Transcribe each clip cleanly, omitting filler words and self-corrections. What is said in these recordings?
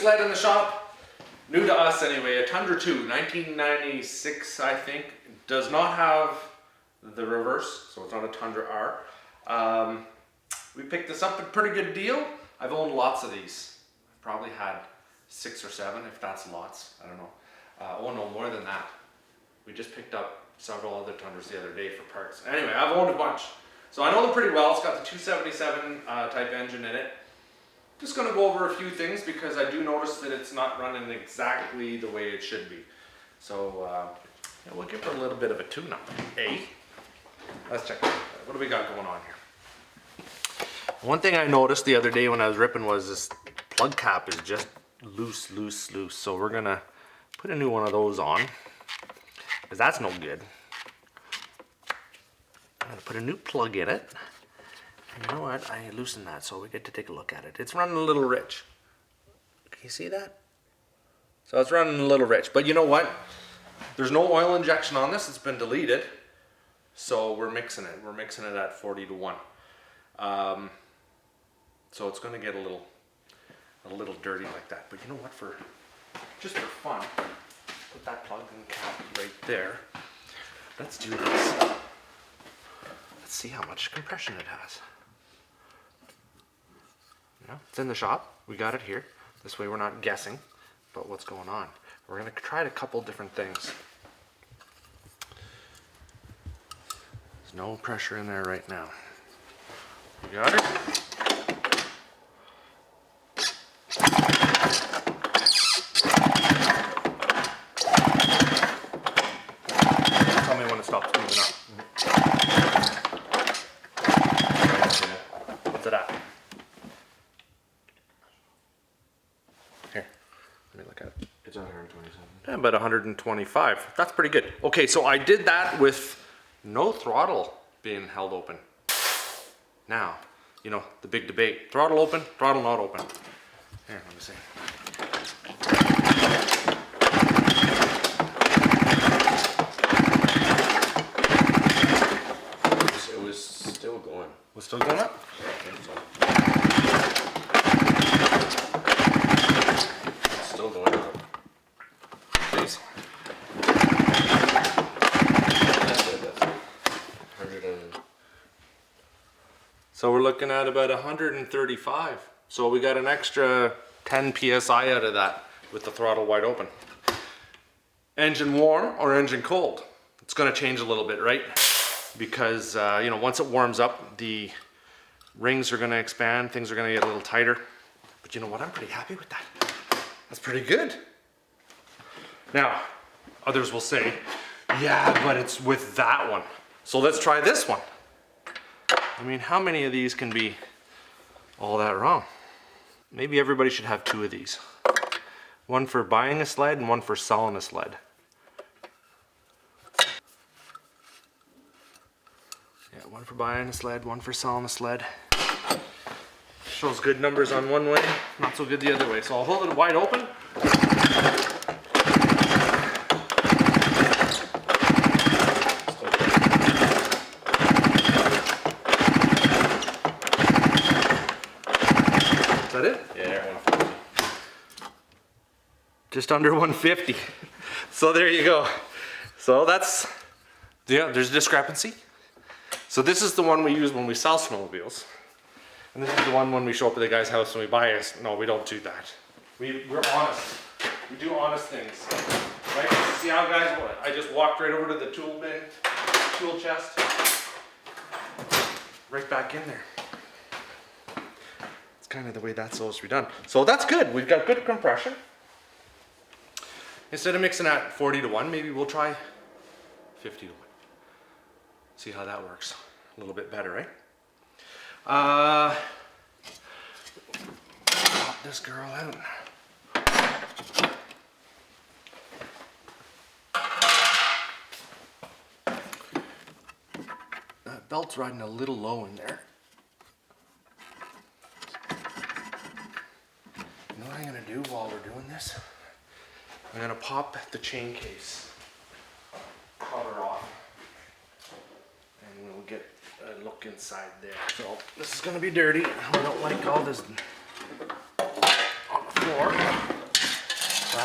sled in the shop, new to us anyway, a Tundra 2, 1996 I think. Does not have the reverse, so it's not a Tundra R. We picked this up at a pretty good deal. I've owned lots of these. I've probably had 6 or 7, if that's lots, I don't know. Oh no, more than that. We just picked up several other Tundras the other day for parts. Anyway, I've owned a bunch. So I know them pretty well. It's got the 277 type engine in it. Just gonna go over a few things because I do notice that it's not running exactly the way it should be. So yeah, we'll give her a little bit of a tune-up, eh? Let's check it out. What do we got going on here? One thing I noticed the other day when I was ripping was this plug cap is just loose. So we're gonna put a new one of those on, because that's no good. I'm gonna put a new plug in it. And you know what? I loosened that, so we get to take a look at it. It's running a little rich. Can you see that? So it's running a little rich, but you know what? There's no oil injection on this. It's been deleted. So we're mixing it. We're mixing it at 40 to 1. So it's gonna get a little dirty like that. But you know what? Just for fun, put that plug and cap right there. Let's do this. Let's see how much compression it has. Yeah, it's in the shop. We got it here. This way we're not guessing about what's going on. We're gonna try a couple different things. There's no pressure in there right now. You got it? Tell me when it stops moving up. What's it at? Here, let me look at it. It's 127. Yeah, about 125. That's pretty good. Okay, so I did that with no throttle being held open. Now, you know, the big debate. Throttle open, throttle not open. Here, let me see. It was still going. Was still going up? I think so. It's still going up. Please. That's it. 100 and... So we're looking at about 135. So we got an extra 10 PSI out of that with the throttle wide open. Engine warm or engine cold? It's gonna change a little bit, right? Because you know, once it warms up, the rings are gonna expand, things are gonna get a little tighter. But you know what, I'm pretty happy with that. That's pretty good. Now, others will say, yeah, but it's with that one. So let's try this one. I mean, how many of these can be all that wrong? Maybe everybody should have 2 of these. One for buying a sled and one for selling a sled. Yeah, one for buying a sled, one for selling a sled. Shows good numbers on one way, not so good the other way. So I'll hold it wide open. Is that it? Yeah, 150. Just under 150. So there you go. So that's, yeah, there's a discrepancy. So this is the one we use when we sell snowmobiles. And this is the one when we show up at the guy's house and we buy it. No, we don't do that. We're honest. We do honest things. Right? See how guys, I just walked right over to the tool bin, tool chest. Right back in there. It's kind of the way that's supposed to be done. So that's good. We've got good compression. Instead of mixing at 40 to 1, maybe we'll try 50 to 1. See how that works. A little bit better, right? Pop this girl out. That belt's riding a little low in there. You know what I'm gonna do while we're doing this? I'm gonna pop the chain case cover off and we'll get a look inside there. So this is gonna be dirty. We don't like all this on the floor.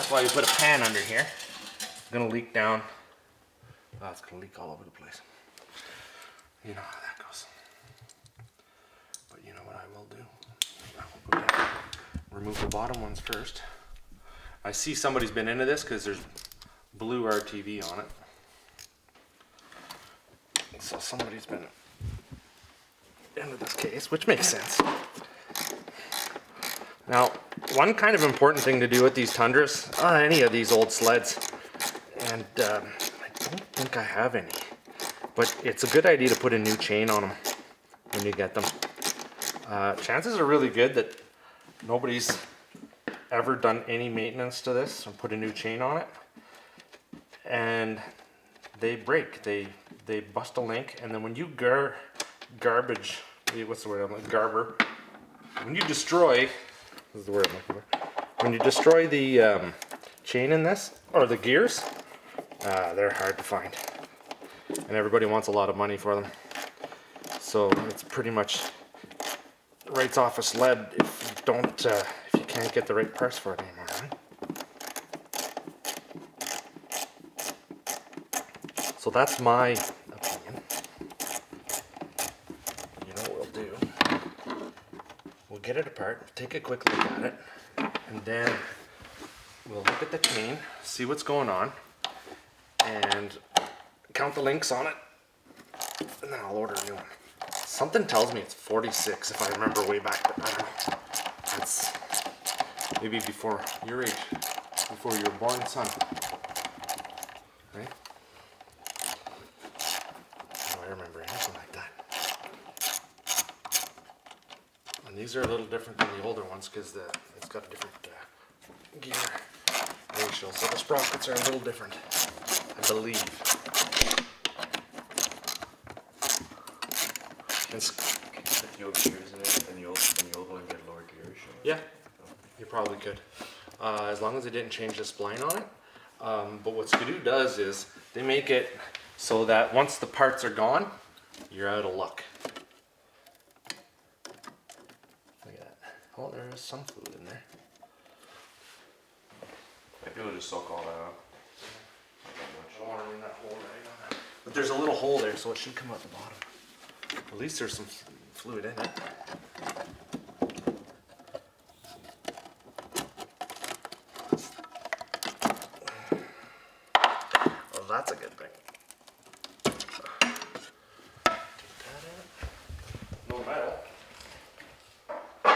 that's why we put a pan under here. It's gonna leak down. Oh, it's gonna leak all over the place. You know how that goes. But you know what I will do? I will go down, remove the bottom ones first. I see somebody's been into this because there's blue RTV on it. So somebody's been into this case, which makes sense. Now, one kind of important thing to do with these Tundras, any of these old sleds, and I don't think I have any, but it's a good idea to put a new chain on them when you get them. Chances are really good that nobody's ever done any maintenance to this or put a new chain on it, and they break, they bust a link, and then when you garbage, what's the word I'm like, garber, when you destroy, this is the word I'm looking for, when you destroy the chain in this, or the gears, they're hard to find, and everybody wants a lot of money for them, so it's pretty much writes off a sled if you don't, if you can't get the right parts for it anymore, right? So that's my opinion. You know what we'll do? We'll get it apart, take a quick look at it, and then we'll look at the chain, see what's going on, and count the links on it, and then I'll order a new one. Something tells me it's 46 if I remember way back, but I don't know. That's maybe before your age, before you were born, son. Right? I remember anything like that. And these are a little different than the older ones because it's got a different gear ratio. So the sprockets are a little different, I believe. Fewer gears in it, and the old one get lower gear ratio. Yeah, you probably could. As long as they didn't change the spline on it. But what Skidoo does is they make it so that once the parts are gone, you're out of luck. Look at that. Oh, there is some fluid in there. Might be able to just soak all that up. I don't want to ruin that hole right on that. But there's a little hole there, so it should come out the bottom. At least there's some fluid in it. Well, that's a good thing. Take that out. No metal. Let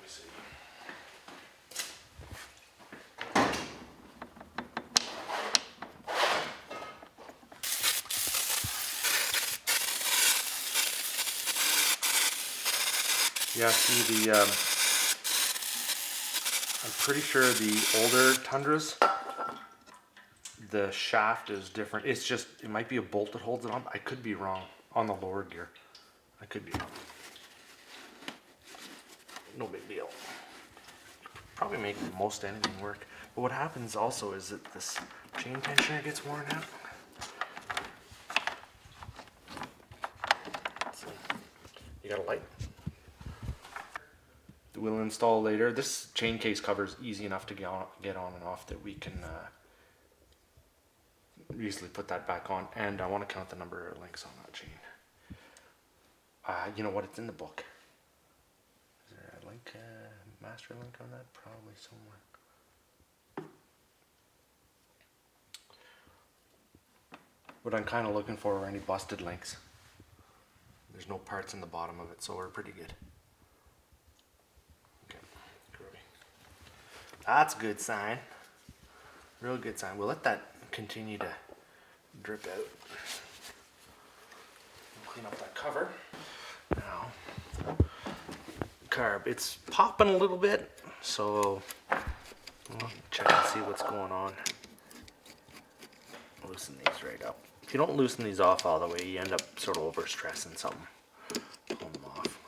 me see. Yeah, see the, I'm pretty sure the older Tundras, the shaft is different. It's just, it might be a bolt that holds it on. I could be wrong on the lower gear. I could be wrong. No big deal. Probably make most anything work. But what happens also is that this chain tensioner gets worn out. So, you got a light? We'll install later. This chain case cover is easy enough to get on and off that we can easily put that back on. And I want to count the number of links on that chain. You know what? It's in the book. Is there a link, master link on that? Probably somewhere. What I'm kind of looking for are any busted links. There's no parts in the bottom of it, so we're pretty good. That's a good sign. Real good sign. We'll let that continue to drip out. Clean up that cover. Now, carb. It's popping a little bit, so we'll check and see what's going on. Loosen these right up. If you don't loosen these off all the way, you end up sort of overstressing something. Pull them off.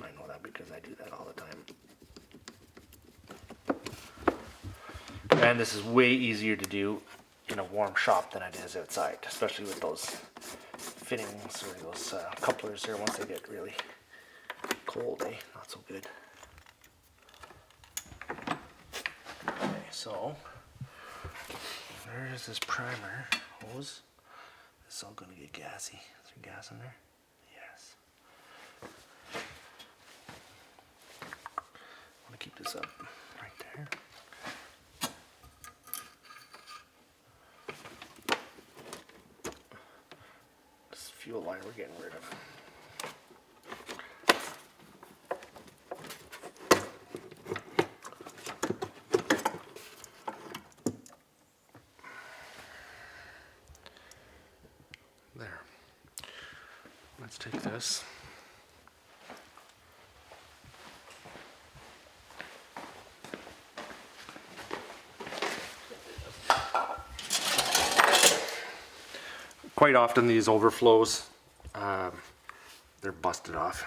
I know that because I do that all the time. And this is way easier to do in a warm shop than it is outside, especially with those fittings or those couplers here once they get really cold, eh? Not so good. Okay, so where is this primer hose? It's all gonna get gassy. Is there gas in there? Yes. I want to keep this up right there. This fuel line we're getting rid of. There. Let's take this. Quite often these overflows, they're busted off.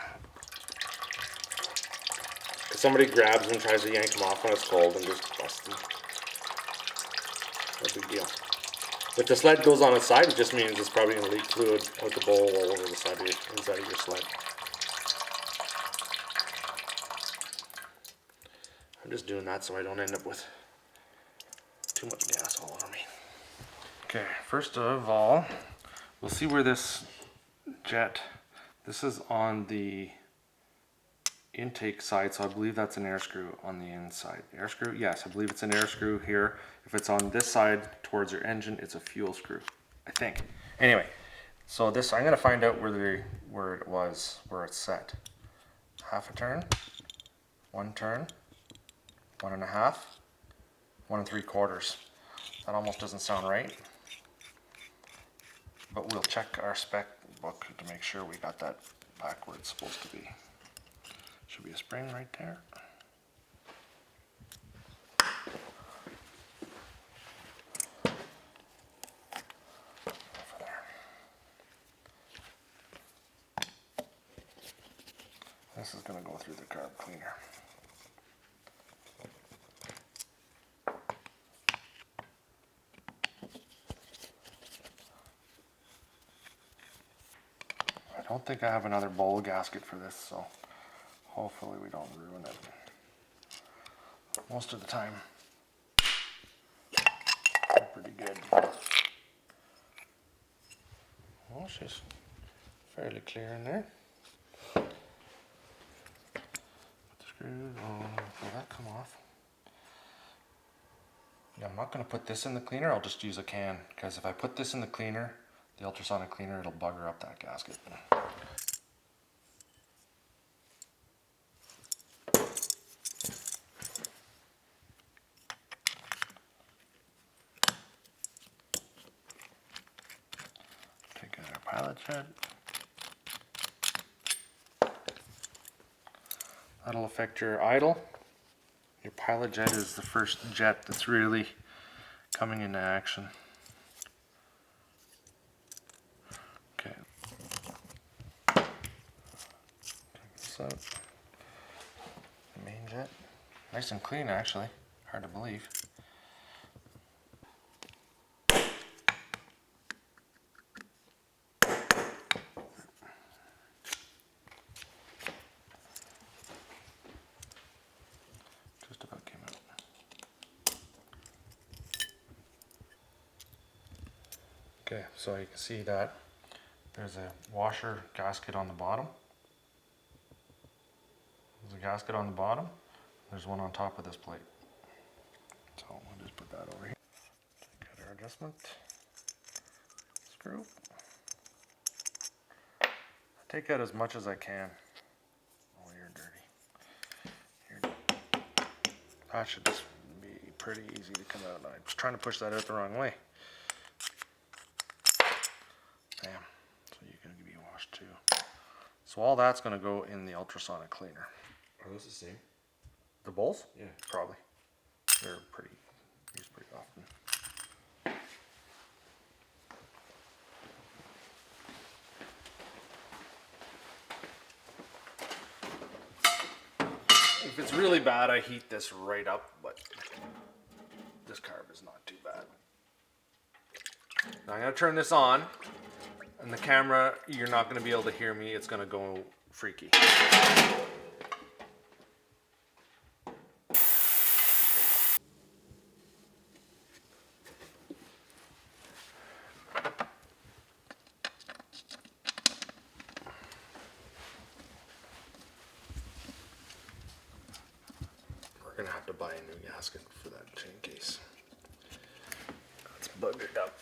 Somebody grabs them, tries to yank them off when it's cold and just busts them. No big deal. If the sled goes on its side, it just means it's probably going to leak fluid out the bowl all over the side of inside of your sled. I'm just doing that so I don't end up with too much gas all over me. Okay, first of all, we'll see where this jet, this is on the intake side, so I believe that's an air screw on the inside. Air screw? Yes, I believe it's an air screw here. If it's on this side towards your engine, it's a fuel screw, I think. Anyway, so this, I'm gonna find out where it's set. Half a turn, 1 turn, 1.5, 1 3/4. That almost doesn't sound right, but we'll check our spec book to make sure we got that back where it's supposed to be. Should be a spring right there. Over there. This is going to go through the carb cleaner. I don't think I have another bowl gasket for this, so hopefully we don't ruin it. Most of the time, they're pretty good. Well, she's fairly clear in there. Put the screws on. Will that come off? Yeah, I'm not going to put this in the cleaner. I'll just use a can, because if I put this in the cleaner, the ultrasonic cleaner, it'll bugger up that gasket. Take out our pilot shed. That'll affect your idle. Your pilot jet is the first jet that's really coming into action. Okay. Take this out. The main jet. Nice and clean actually. Hard to believe. Just about came out. Okay, so you can see that there's a washer gasket on the bottom. There's a gasket on the bottom. There's one on top of this plate. So we'll just put that over here. Got our adjustment screw. Take out as much as I can. Oh, you're dirty. That should just be pretty easy to come out. I was trying to push that out the wrong way. Bam. So you're going to be washed too. So all that's going to go in the ultrasonic cleaner. Are those the same? The bowls? Yeah. Probably. They're pretty used pretty often. If it's really bad, I heat this right up, but this carb is not too bad. Now I'm going to turn this on. And the camera, you're not going to be able to hear me. It's going to go freaky. We're going to have to buy a new gasket for that chain case. It's buggered up.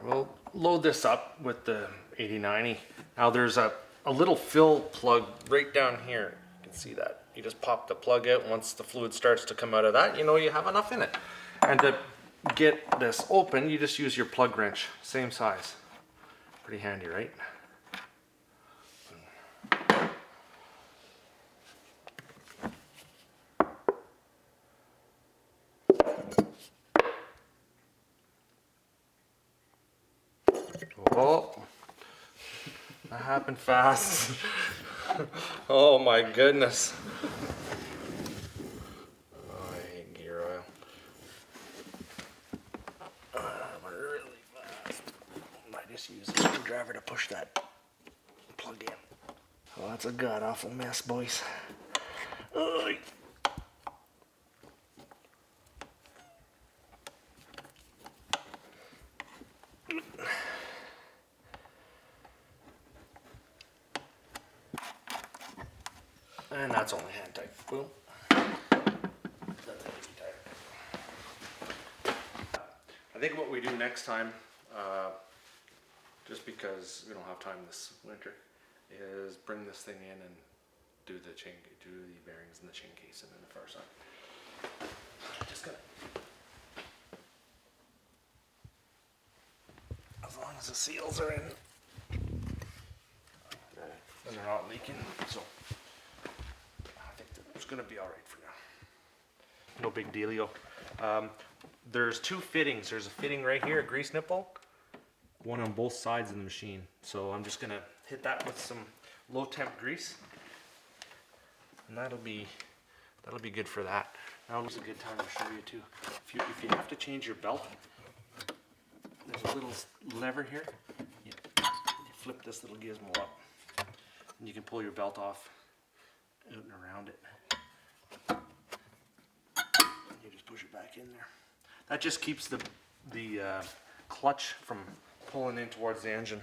We'll load this up with the 8090. Now there's a little fill plug right down here. You can see that. You just pop the plug out. Once the fluid starts to come out of that, you know you have enough in it. And to get this open, you just use your plug wrench. Same size. Pretty handy, right? Oh, that happened fast. Oh my goodness. Oh, I hate gear oil. Went really fast. I just use a screwdriver to push that plug in. Oh, that's a god awful mess, boys. Oy. And that's only hand tight. Boom. I think what we do next time, just because we don't have time this winter, is bring this thing in and do the bearings and the chain case and then the far side. Just gonna, as long as the seals are in, and they're not leaking, so. It's gonna be all right for now. No big dealio. There's two fittings. There's a fitting right here, a grease nipple, one on both sides of the machine. So I'm just gonna hit that with some low temp grease, and that'll be good for that. Now it's a good time to show you too. If you have to change your belt, there's a little lever here. You flip this little gizmo up, and you can pull your belt off out and around it. You just push it back in there. That just keeps the clutch from pulling in towards the engine.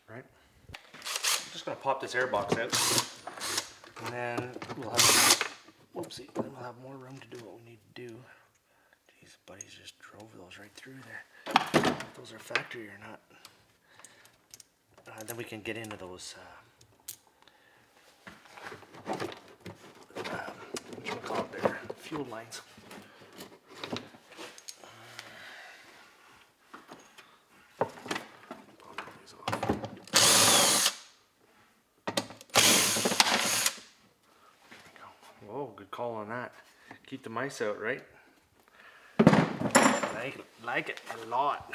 Right? I'm just gonna pop this air box out, and then we'll have then we'll have more room to do what we need to do. These buddies just drove those right through there. If those are factory or not. Then we can get into those what you call it there, fuel lines. Pop these off. There we go. Whoa, good call on that. Keep the mice out, right? Like it a lot.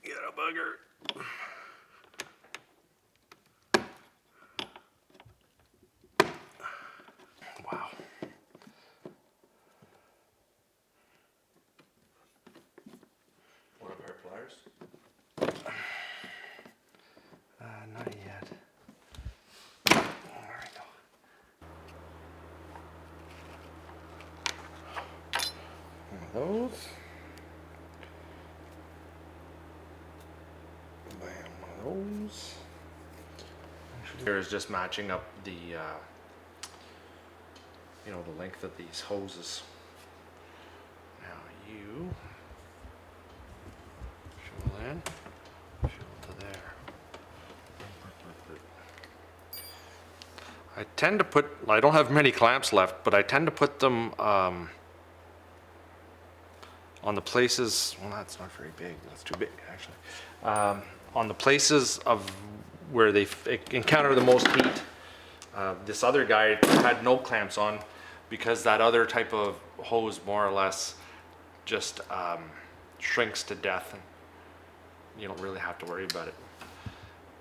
Get a bugger. Wow. What about pliers? Not yet. There we go. One of those. Bam, one of those. Here is just matching up the, the length of these hoses. Now you shovel in, shovel to there. I tend to put, I don't have many clamps left, but I tend to put them on the places, well, that's not very big, that's too big actually. On the places of where they encounter the most heat. This other guy had no clamps on, because that other type of hose more or less just shrinks to death, and you don't really have to worry about it.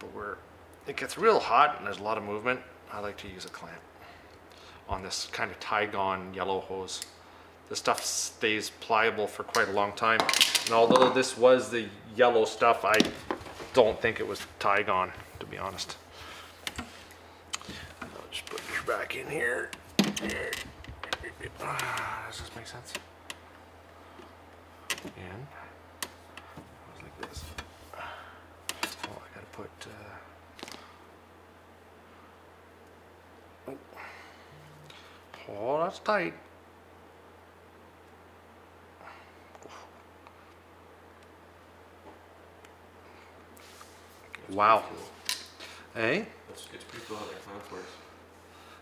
But it gets real hot and there's a lot of movement, I like to use a clamp on this kind of Tygon yellow hose. This stuff stays pliable for quite a long time. And although this was the yellow stuff, I don't think it was Tygon, to be honest. I'll just put it back in here. Does this make sense? And it goes like this. Oh, I gotta put. Oh, that's tight. Wow. Hey? It's pretty cool how that clamp works.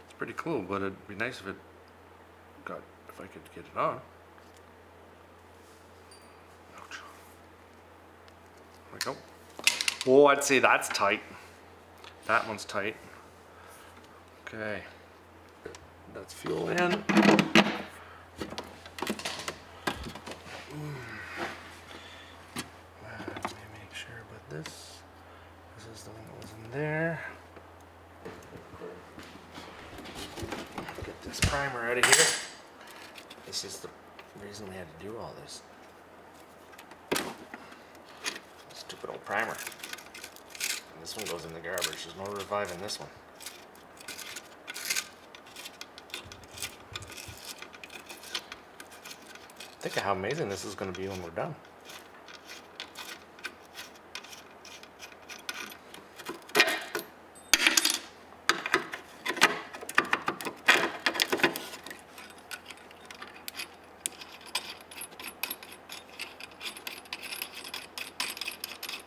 It's pretty cool, but it'd be nice if I could get it on. Ouch. There we go. Oh, I'd say that's tight. That one's tight. Okay. That's fuel in. Let me make sure, but this is the one that was in there. Get this primer out of here. This is the reason we had to do all this. Stupid old primer. And this one goes in the garbage. There's no reviving this one. Think of how amazing this is going to be when we're done.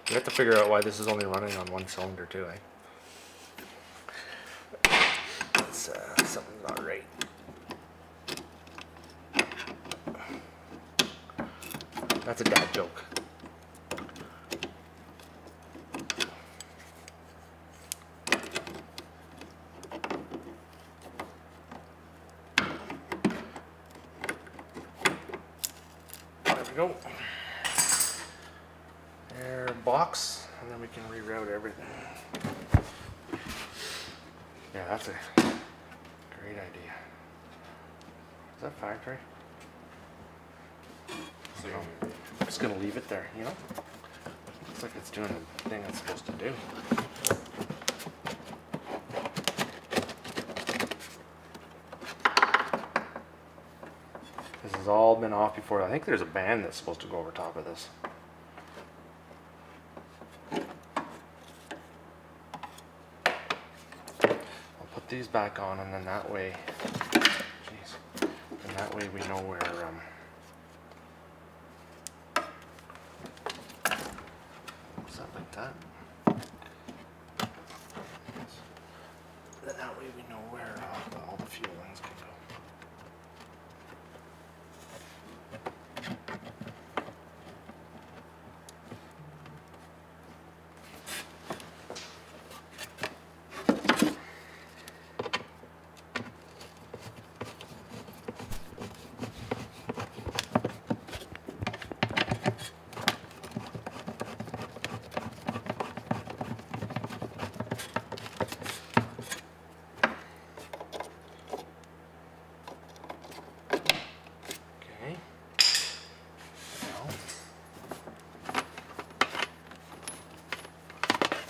We have to figure out why this is only running on one cylinder too, eh? That's something's not right. That's a dad joke. There we go. Air box, and then we can reroute everything. Yeah, that's a great idea. Is that factory? So, I'm just gonna leave it there, you know? Looks like it's doing the thing it's supposed to do. This has all been off before. I think there's a band that's supposed to go over top of this. I'll put these back on, and then that way, jeez, and that way we know where, something like that. Then that way we know where all the fuel lines can go. Okay. Now,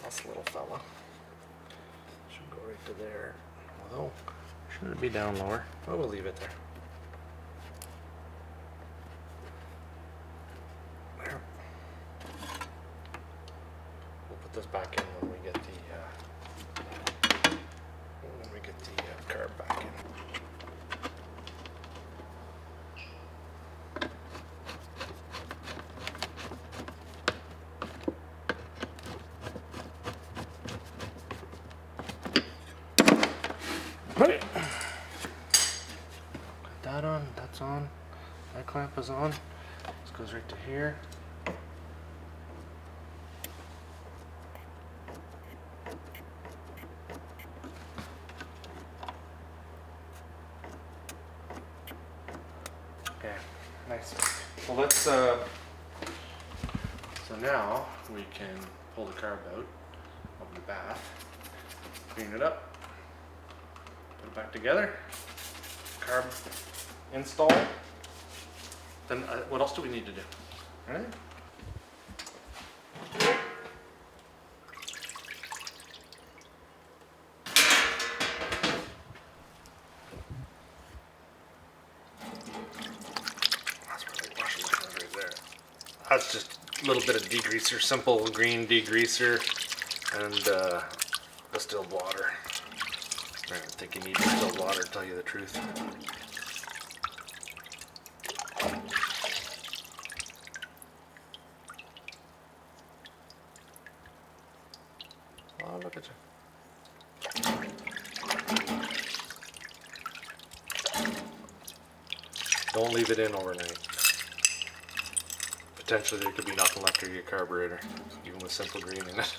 this little fella should go right to there. Although, shouldn't it be down lower? Well, we'll leave it there. There. We'll put this back in when we get the carb back in. Right. Put that on, that's on, that clamp is on. This goes right to here. So let's, so now we can pull the carb out of the bath, clean it up, put it back together, carb install. Then what else do we need to do? All right? That's really washing my hands right there. That's just a little bit of degreaser, simple green degreaser, and distilled water. I don't think you need distilled water, to tell you the truth. Oh, look at you. Don't leave it in overnight. Potentially there could be nothing left of your carburetor, even with simple green in it.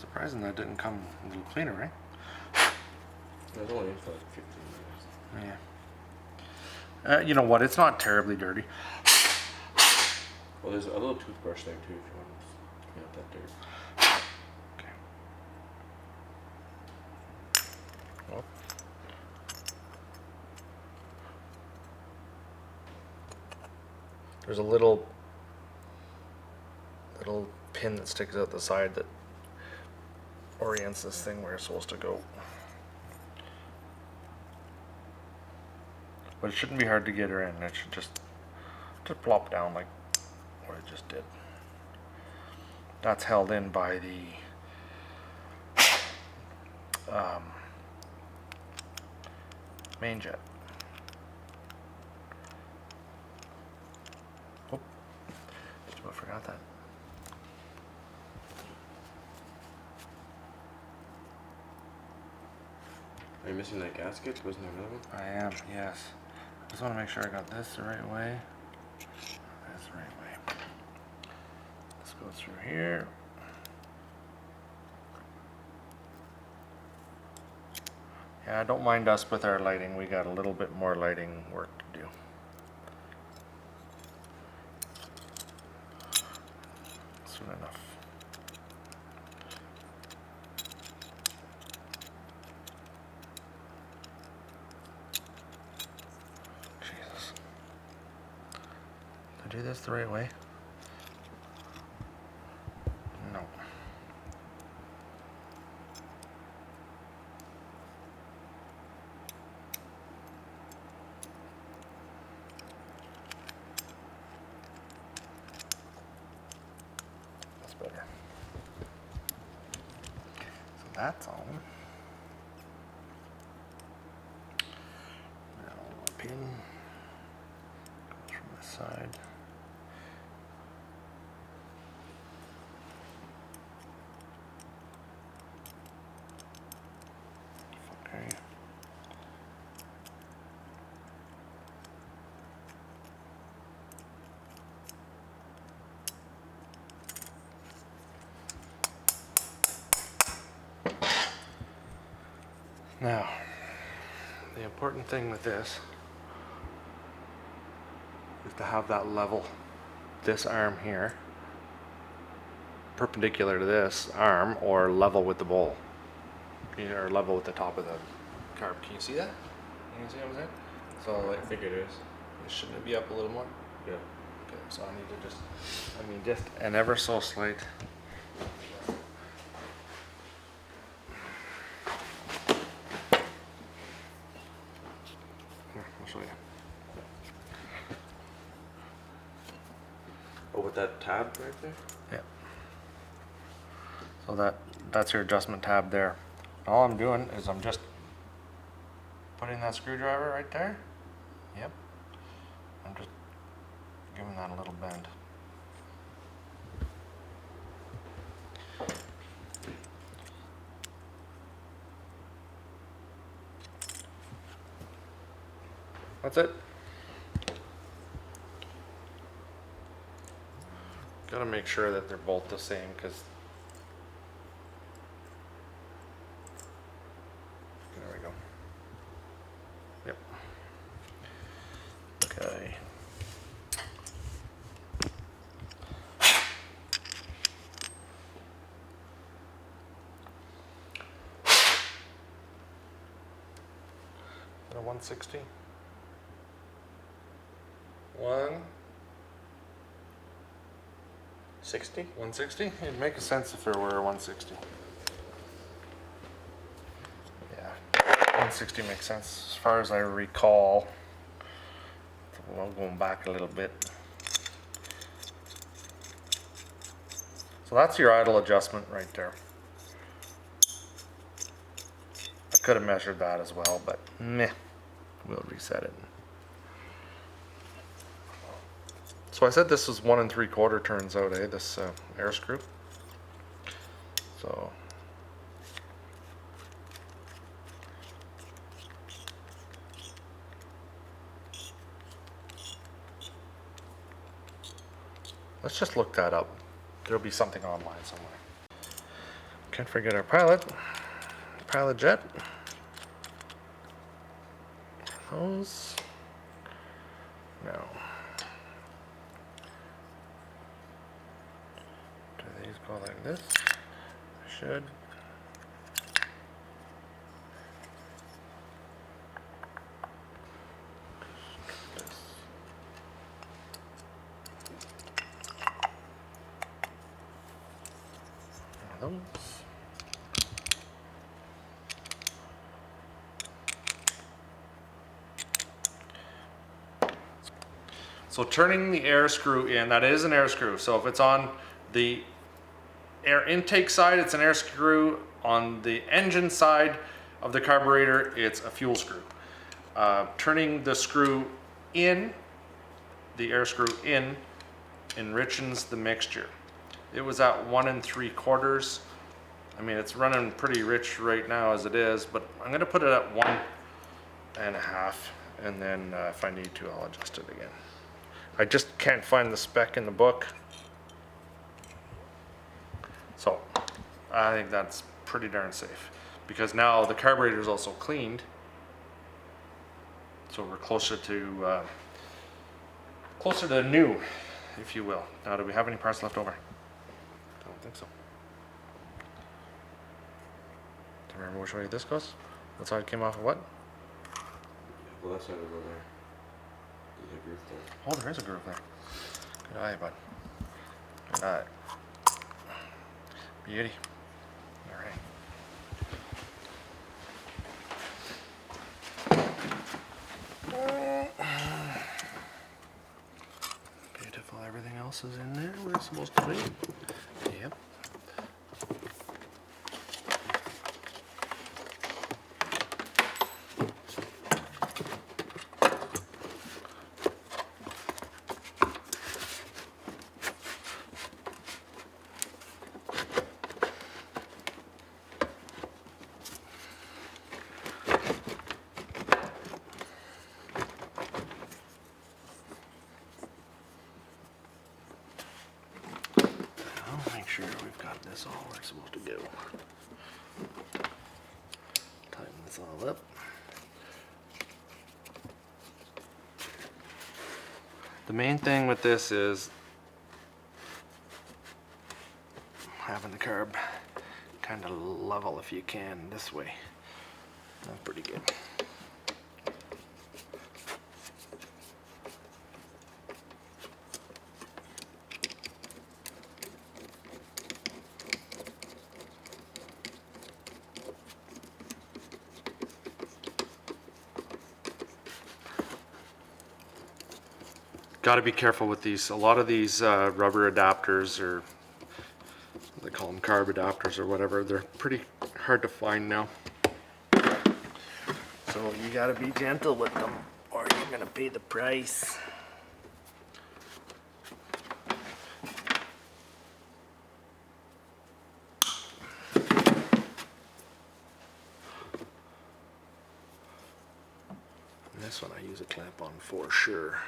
Surprising that didn't come a little cleaner, right? It was only in for like 15 minutes. Yeah. You know what? It's not terribly dirty. Well, there's a little toothbrush there too if you want to clean up that dirt. Okay. Well. There's a little pin that sticks out the side that orients this thing where it's supposed to go. But it shouldn't be hard to get her in. It should just plop down like what it just did. That's held in by the main jet. Oh, just about forgot that. Are you missing that gasket? Wasn't there another one? I am, yes. Just want to make sure I got this the right way. That's the right way. Let's go through here. Yeah, don't mind us with our lighting. We got a little bit more lighting work to do. Soon enough. Jesus. Did I do this the right way? No. That's better. So that's on. Now a pin goes from this side. Okay. Now, the important thing with this is to have that level, this arm here, perpendicular to this arm or level with the bowl. Or level with the top of the carb. Can you see that? Can you see what I'm saying? So like, I think it is. shouldn't it be up a little more? Yeah. Okay, so I need to just an ever so slight. Here, I'll show you. Oh, with that tab right there? Yeah. So that's your adjustment tab there. all I'm doing is I'm just putting that screwdriver right there. Yep. I'm just giving that a little bend. That's it. Gotta make sure that they're both the same, because there we go. Yep. Okay. A 160. 60? 160? It'd make sense if there were a 160. Yeah, 160 makes sense as far as I recall. Well, going back a little bit. So that's your idle adjustment right there. I could have measured that as well, but meh, we'll reset it. So I said this was 1 3/4 turns out, this air screw. So let's just look that up. There'll be something online somewhere. Can't forget our pilot jet. Those. No. Do these go like this? Should. Those. So turning the air screw in, that is an air screw. So if it's on the air intake side, it's an air screw. On the engine side of the carburetor, it's a fuel screw. Turning the screw in, the air screw in, enriches the mixture. It was at 1 3/4. I mean, it's running pretty rich right now as it is, but I'm gonna put it at 1 1/2, and then if I need to, I'll adjust it again. I just can't find the spec in the book. So I think that's pretty darn safe, because now the carburetor is also cleaned. So we're closer to new, if you will. Now, do we have any parts left over? I don't think so. Do you remember which way this goes? That side came off of what? Well, that's how to go there. There's a groove there. Oh, there is a groove there. Good eye, bud. Good eye. Beauty. All right. Beautiful. Everything else is in there where it's supposed to be. Yep. Sure we've got this all where it's supposed to go. Tighten this all up. The main thing with this is having the carb kind of level if you can this way. That's pretty good. Got to be careful with these. A lot of these rubber adapters, or they call them carb adapters or whatever, they're pretty hard to find now. So you gotta be gentle with them or you're gonna pay the price. And this one I use a clamp on for sure.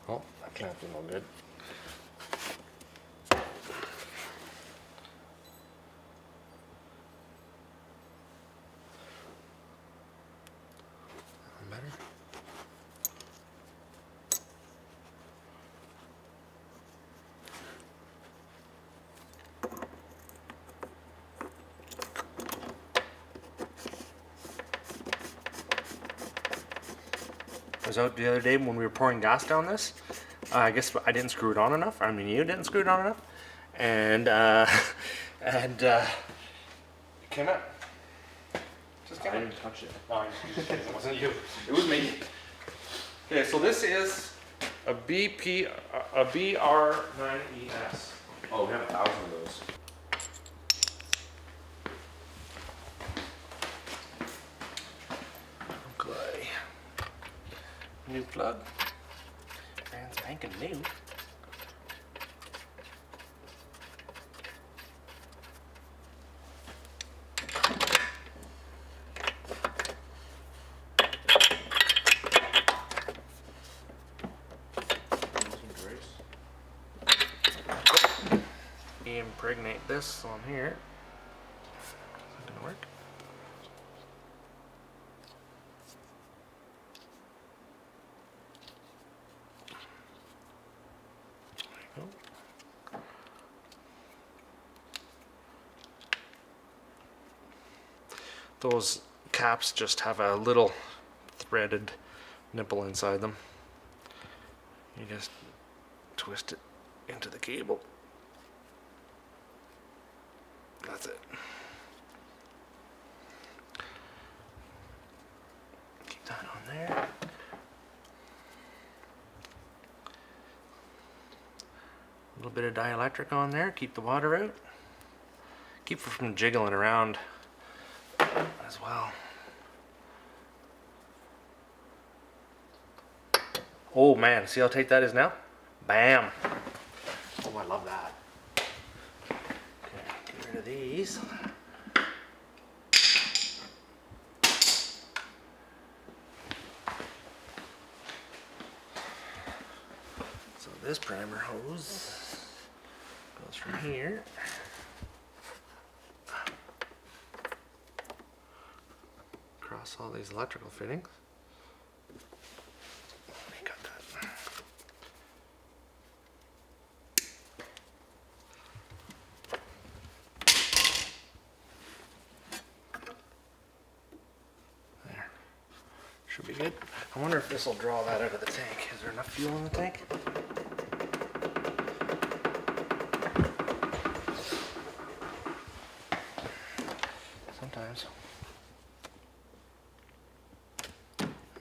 Oh, that clamp's no good. Better. I was out the other day when we were pouring gas down this. I guess I didn't screw it on enough. I mean, you didn't screw it on enough, and it came out. Just I came out. didn't touch it. No, it wasn't you. It was me. Okay, so this is a BR9ES. Oh, we have 1,000 of those. Okay. New plug. Brand spanking new. Impregnate this on here. Is that gonna work? There you go. Those caps just have a little threaded nipple inside them. You just twist it into the cable. That's it. Keep that on there. A little bit of dielectric on there, keep the water out. Keep it from jiggling around as well. Oh man, see how tight that is now? Bam! Oh, I love that. Okay, get rid of these. So this primer hose goes from here. Across all these electrical fittings. Let me cut that. There. Should be good. I wonder if this will draw that out of the tank. Is there enough fuel in the tank? Sometimes.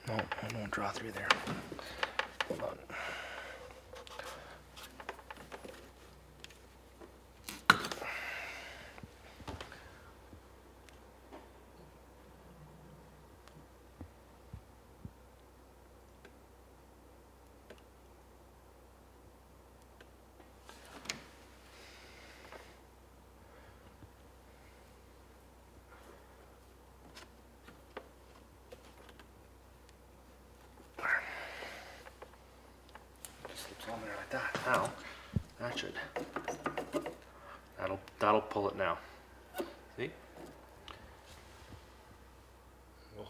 No, it won't draw through there. Hold on. Slips on there like that. Now, that should. That'll pull it now. See?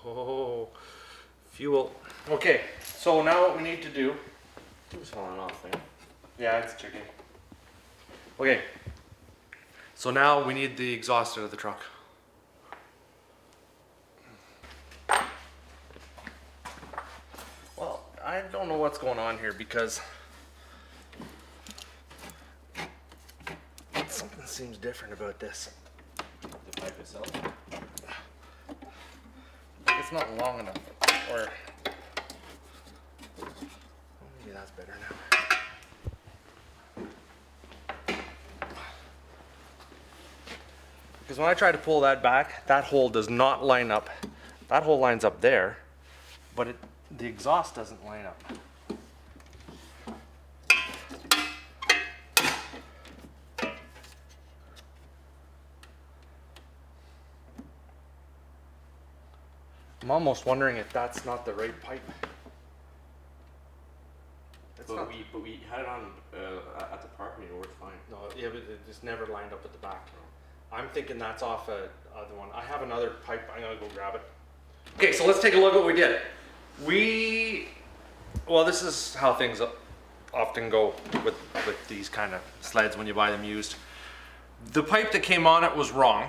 Oh, fuel. Okay, so now what we need to do. It was falling off there. Yeah, it's tricky. Okay. So now we need the exhaust out of the truck. Well, I don't know what's going on here because something seems different about this. The pipe itself. It's not long enough, or that's better now. Because when I try to pull that back, that hole does not line up. That hole lines up there, but the exhaust doesn't line up. I'm almost wondering if that's not the right pipe. But we had it on at the park meeting. It worked fine. No, yeah, but it just never lined up at the back. I'm thinking that's off a other one. I have another pipe. I'm gonna go grab it. Okay, so let's take a look at what we did. Well, this is how things often go with these kind of sleds when you buy them used. The pipe that came on it was wrong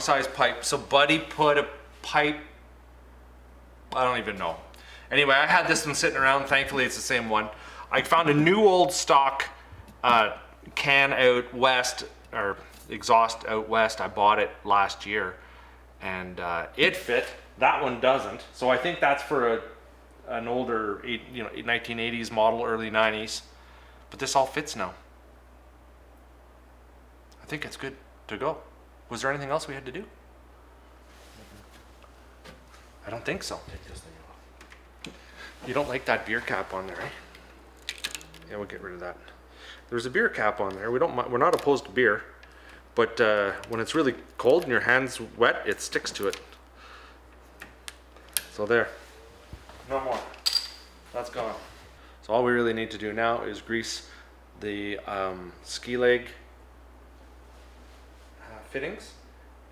size pipe. So Buddy put a pipe, I don't even know. Anyway, I had this one sitting around. Thankfully, it's the same one. I found a new old stock can out west, or exhaust out west. I bought it last year, and it fit. That one doesn't. So I think that's for an older, 1980s model, early 90s. But this all fits now. I think it's good to go. Was there anything else we had to do? I don't think so. Take this thing off. You don't like that beer cap on there, eh? Yeah, we'll get rid of that. There's a beer cap on there. We're not opposed to beer, but when it's really cold and your hand's wet, it sticks to it. So there. No more. That's gone. So all we really need to do now is grease the ski leg fittings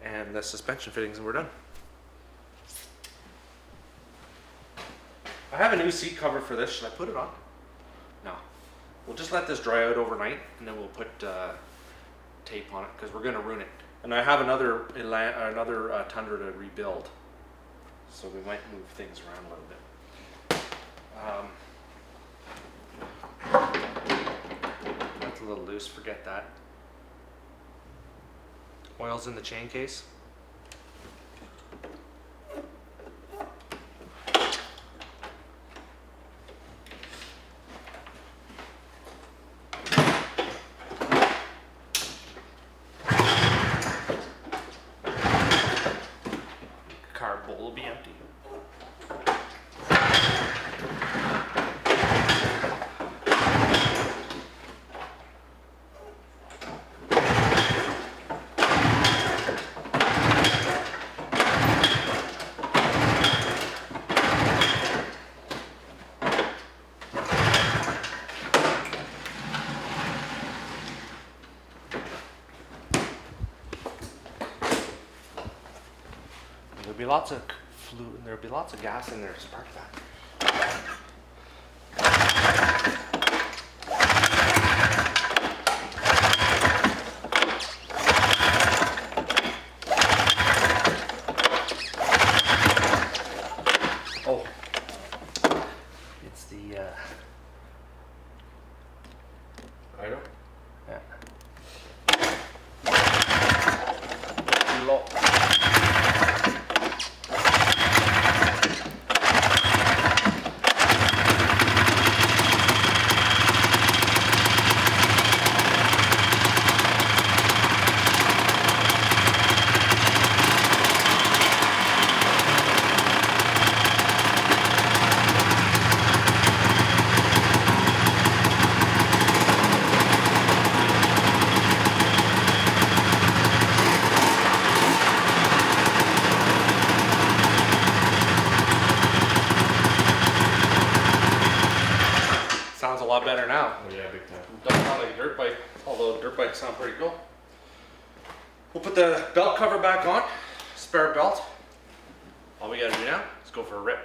and the suspension fittings, and we're done. I have a new seat cover for this. Should I put it on? No. We'll just let this dry out overnight, and then we'll put tape on it because we're going to ruin it. And I have another Tundra to rebuild, so we might move things around a little bit. That's a little loose. Forget that. Oil's in the chain case. Carb bowl will be empty. There'll be lots of fluid. There'll be lots of gas in there to spark that. Oh, it's the. I know. Yeah. Low. Sounds a lot better now. Oh yeah, big time. Doesn't sound like a dirt bike, although dirt bikes sound pretty cool. We'll put the belt cover back on, spare belt. All we gotta do now is go for a rip.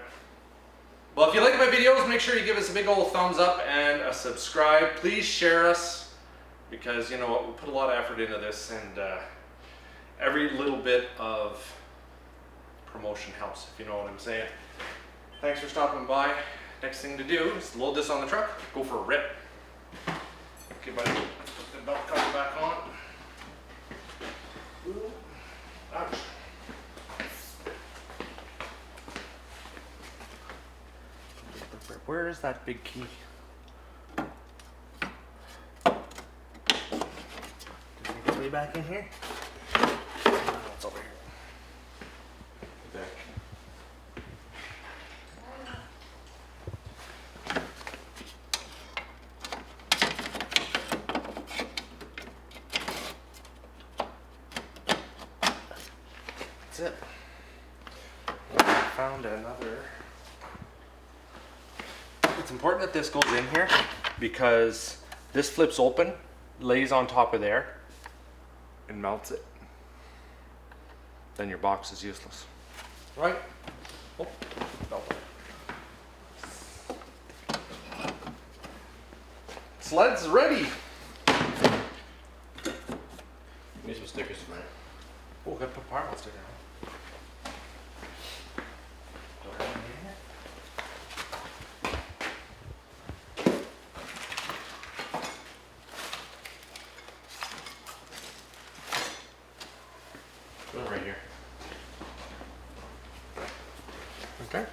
Well, if you like my videos, make sure you give us a big old thumbs up and a subscribe. Please share us, because you know what, we put a lot of effort into this, and every little bit of promotion helps, if you know what I'm saying. Thanks for stopping by. Next thing to do is load this on the truck, go for a rip. Okay, buddy, let's put the belt cover back on. Ooh, ouch. Where is that big key? Is it way back in here? No, it's over here. There. That's it. I found another. It's important that this goes in here because this flips open, lays on top of there, and melts it. Then your box is useless. Right? Oh, no. Sled's ready. Need some stickers tonight. Oh, gotta put power on sticker on. Put it right here. Okay.